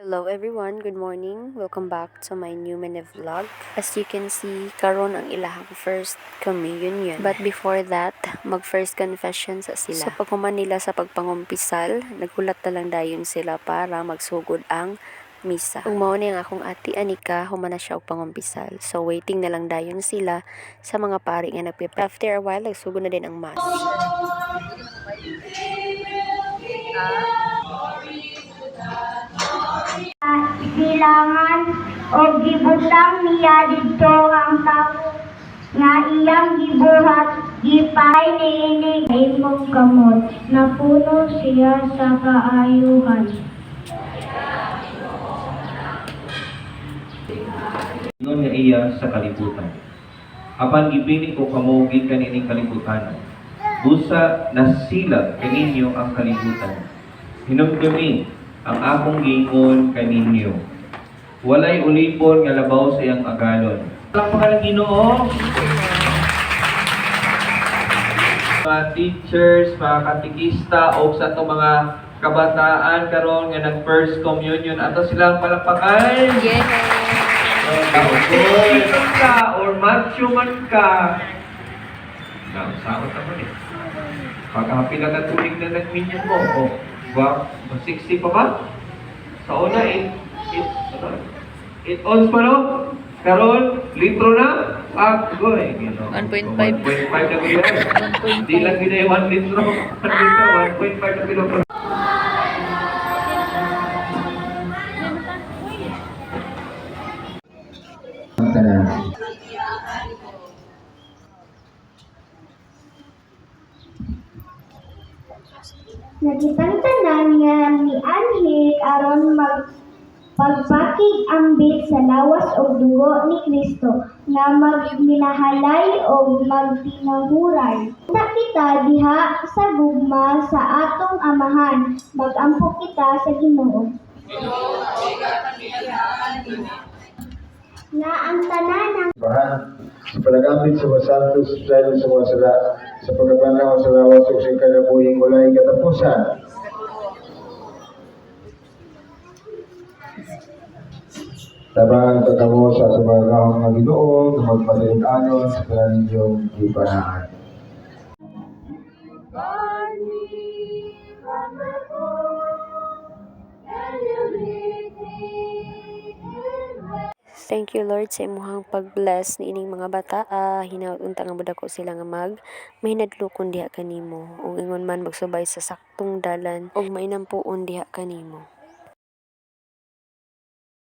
Hello everyone, good morning. Welcome back to my new mini vlog. As you can see, karon ang ilahang first communion. But before that, mag first confession sa sila. So pagkuman nila sa pagpangumpisal, nagulat na lang dayon sila para magsugod ang misa. Kung mao ni ang akong ati Anika, humana siya og pangumpisal. So waiting na lang dayon sila sa mga pari nga nagpiprepare. After a while, nagsugod na din ang mass. Bilangan o gibutang niya dito ang tawo nga iyang gibuhat gipay niini imong kamot napuno siya sa kaayuhan. Ingon nga iya sa kalibutan. Apan gibini ko kamo gikan ining kalibutan. Busa nasilag kaninyo ang kalibutan. Hinumdumi ang akong giingon kaninyo. Walay ulipon nga labaw sa iyang agalon. Walang pangalang Ginoo. Mga teachers, mga katikista, o sa itong mga kabataan karon nga nag-first communion. Ato silang palakpakan. Yes! Kung ka or macho man ka, saot naman eh. Pagkapil na tubig na nag-minion mo, o, ba, 60 pa ba? Sa una, 8 ounce pa, no? Karon, litro na? Goy. 1.5. 1.5 na kilo. Hindi lang gina yung 1 litro. 1 litro, 1.5 na kilo. Nakitang tanan nga ni Anhik aron pagpakig ambit sa lawas o dugo ni Kristo nga magminahalay o magtinahuray. Kita kita diha sa gugma sa atong amahan, magampo kita sa Ginoo. Na ang tanan ng sa panagamit sa mga santos dahil sa mga sala, sa pagkabanaw sa lawas o sa kanabuhing walay katapusan. Tabang pagkamo sa tumagahong ng Ginoo, na magpalilig-anon sa kanilang ninyong ipanaan. Thank you Lord sa imuhang pag-bless ni ining mga bata. Hinaut unta nga budako sila nga mahinadlokon diha kanimo. Ug ingon man magsubay sa saktong dalan ug mainampuon diha kanimo.